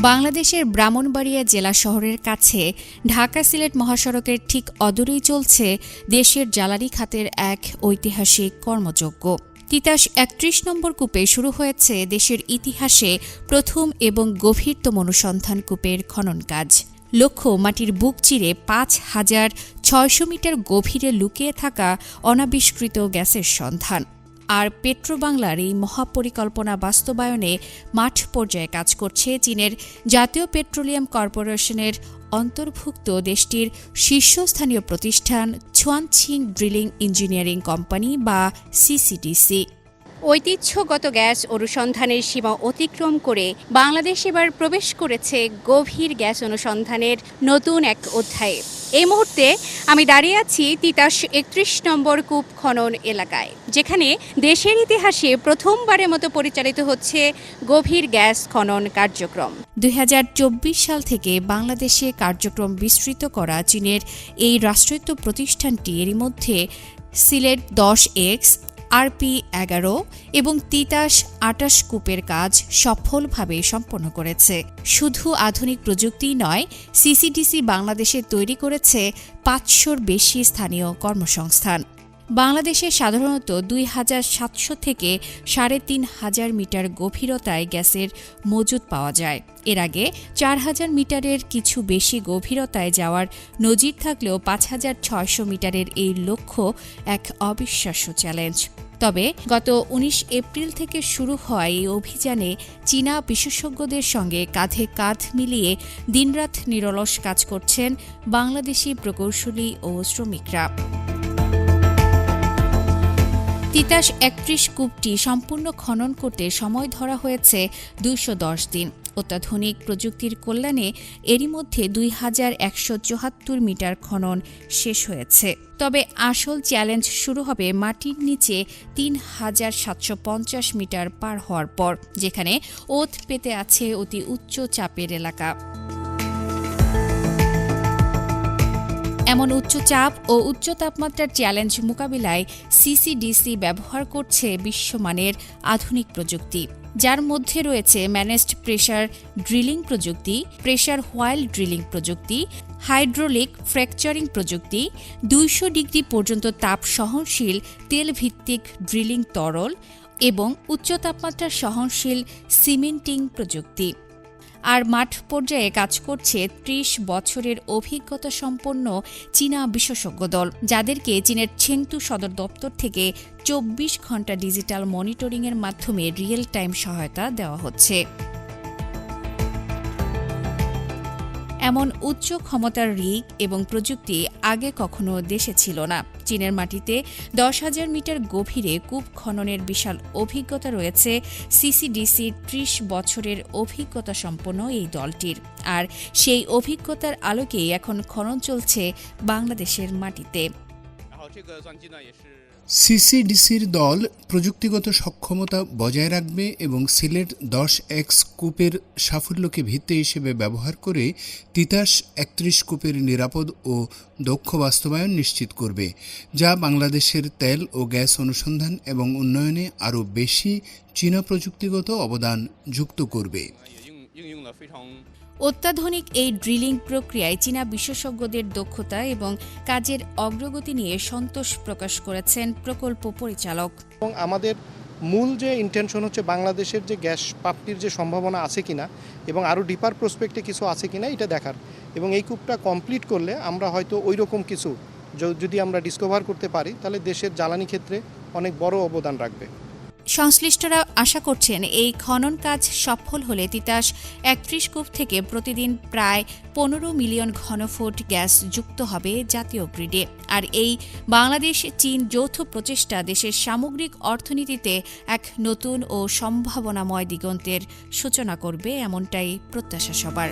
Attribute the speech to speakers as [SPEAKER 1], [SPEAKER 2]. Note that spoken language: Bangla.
[SPEAKER 1] বাংলাদেশের ব্রাহ্মণবাড়িয়া জেলা শহরের কাছে ঢাকা-সিলেট মহাসড়কের ঠিক অদূরেই চলছে দেশের জ্বালানি খাতের এক ঐতিহাসিক কর্মযজ্ঞ। তিতাস ৩১ নম্বর কূপে শুরু হয়েছে দেশের ইতিহাসে প্রথম এবং গভীরতম অনুসন্ধান কূপের খনন কাজ। লক্ষ্য মাটির বুক চিরে ৫,৬০০ মিটার গভীরে লুকিয়ে থাকা অনাবিষ্কৃত গ্যাসের সন্ধান। আর পেট্রোবাংলার এই মহাপরিকল্পনা বাস্তবায়নে মাঠ পর্যায়ে কাজ করছে চীনের জাতীয় পেট্রোলিয়াম কর্পোরেশনের অন্তর্ভুক্ত দেশটির শীর্ষস্থানীয় প্রতিষ্ঠান ছুয়ানছিং ড্রিলিং ইঞ্জিনিয়ারিং কোম্পানি বা সিসিডিসি। ঐতিহ্যগত গ্যাস অনুসন্ধানের সীমা অতিক্রম করে বাংলাদেশ এবার প্রবেশ করেছে গভীর গ্যাস অনুসন্ধানের নতুন এক অধ্যায়ে। এই মুহূর্তে আমি দাঁড়িয়ে আছি তিতাস ৩১ নম্বর কূপ খনন এলাকায়, যেখানে দেশের ইতিহাসে প্রথমবারের মতো পরিচালিত হচ্ছে গভীর গ্যাস খনন কার্যক্রম। ২০২৪ সাল থেকে বাংলাদেশে কার্যক্রম বিস্তৃত করা চীনের এই রাষ্ট্রায়ত্ত প্রতিষ্ঠানটি এরই মধ্যে সিলেট ১০X, RP-11 এবং তিতাস ২৮ কূপের কাজ সফলভাবে সম্পন্ন করেছে। শুধু আধুনিক প্রযুক্তিই নয়, সিসিডিসি বাংলাদেশে তৈরি করেছে ৫০০-র বেশি স্থানীয় কর্মসংস্থান। বাংলাদেশে সাধারণত ২,৭০০ থেকে ৩,৫০০ মিটার গভীরতায় গ্যাসের মজুদ পাওয়া যায়। এর আগে ৪,০০০ মিটারের কিছু বেশি গভীরতায় যাওয়ার নজির থাকলেও ৫,৬০০ মিটারের এই লক্ষ্য এক অবিশ্বাস্য চ্যালেঞ্জ। তবে গত ১৯ এপ্রিল থেকে শুরু হওয়া এই অভিযানে চীনা বিশেষজ্ঞদের সঙ্গে কাঁধে কাঁধ মিলিয়ে দিনরাত নিরলস কাজ করছেন বাংলাদেশি প্রকৌশলী ও শ্রমিকরা। তিতাস ৩১ কূপটি সম্পূর্ণ খনন করতে সময় ধরা হয়েছে ২১০ দিন। অত্যাধুনিক প্রযুক্তির কল্যাণে এরই মধ্যে ২,১৭৪ মিটার খনন শেষ হয়েছে। তবে আসল চ্যালেঞ্জ শুরু হবে মাটির নিচে ৩,৭৫০ মিটার পার হওয়ার পর, যেখানে ওত পেতে আছে অতি উচ্চ চাপের এলাকা। এমন উচ্চ চাপ ও উচ্চ তাপমাত্রার চ্যালেঞ্জ মোকাবিলায় সিসিডিসি ব্যবহার করছে বিশ্বমানের আধুনিক প্রযুক্তি, যার মধ্যে রয়েছে ম্যানেজড প্রেশার ড্রিলিং প্রযুক্তি, প্রেশার হোয়াইল ড্রিলিং প্রযুক্তি, হাইড্রোলিক ফ্র্যাকচারিং প্রযুক্তি, ২০০ ডিগ্রি পর্যন্ত তাপ সহনশীল তেল ভিত্তিক ড্রিলিং তরল এবং উচ্চ তাপমাত্রা সহনশীল সিমেন্টিং প্রযুক্তি। আর মাঠ পর্যায়ে কাজ করছে ৩০ বছরের অভিজ্ঞতা সম্পন্ন চীনা বিশেষজ্ঞ দল, যাদেরকে চীনের চেংতু সদর দপ্তর থেকে ২৪ ঘণ্টা ডিজিটাল মনিটরিংয়ের মাধ্যমে রিয়েল টাইম সহায়তা দেওয়া হচ্ছে। এমন উচ্চ ক্ষমতার রিগ এবং প্রযুক্তি আগে কখনো দেশে ছিল না। চীনের মাটিতে ১০,০০০ মিটার গভীরে কূপ খননের বিশাল অভিজ্ঞতা রয়েছে সিসিডিসির ৩০ বছরের অভিজ্ঞতা সম্পন্ন এই দলটির। আর সেই অভিজ্ঞতার আলোকেই এখন খনন চলছে বাংলাদেশের মাটিতে।
[SPEAKER 2] সিসিডিসির দল প্রযুক্তিগত সক্ষমতা বজায় রাখবে এবং সিলেট ১০X কূপের সাফল্যকে ভিত্তি হিসেবে ব্যবহার করে তিতাস ৩১ কূপের নিরাপদ ও দক্ষ বাস্তবায়ন নিশ্চিত করবে, যা বাংলাদেশের তেল ও গ্যাস অনুসন্ধান এবং উন্নয়নে আরও বেশি চীনা প্রযুক্তিগত অবদান যুক্ত করবে।
[SPEAKER 1] অত্যাধুনিক এই ড্রিলিং প্রক্রিয়ায় চীনা বিশেষজ্ঞদের দক্ষতা এবং কাজের অগ্রগতি নিয়ে সন্তোষ প্রকাশ করেছেন প্রকল্প পরিচালক।
[SPEAKER 3] এবং আমাদের মূল যে ইন্টেনশন হচ্ছে বাংলাদেশের যে গ্যাস প্রাপ্তির যে সম্ভাবনা আছে কিনা এবং আরও ডিপার প্রসপেক্টে কিছু আছে কিনা এটা দেখার, এবং এই কূপটা কমপ্লিট করলে আমরা হয়তো ওই রকম কিছু যদি আমরা ডিসকভার করতে পারি, তাহলে দেশের জ্বালানি ক্ষেত্রে অনেক বড় অবদান রাখবে।
[SPEAKER 1] সংশ্লিষ্টরা আশা করছেন এই খনন কাজ সফল হলে তিতাস ৩১ কূপ থেকে প্রতিদিন প্রায় ১৫ মিলিয়ন ঘনফুট গ্যাস যুক্ত হবে জাতীয় গ্রিডে। আর এই বাংলাদেশ-চীন যৌথ প্রচেষ্টা দেশের সামগ্রিক অর্থনীতিতে এক নতুন ও সম্ভাবনাময় দিগন্তের সূচনা করবে, এমনটাই প্রত্যাশা সবার।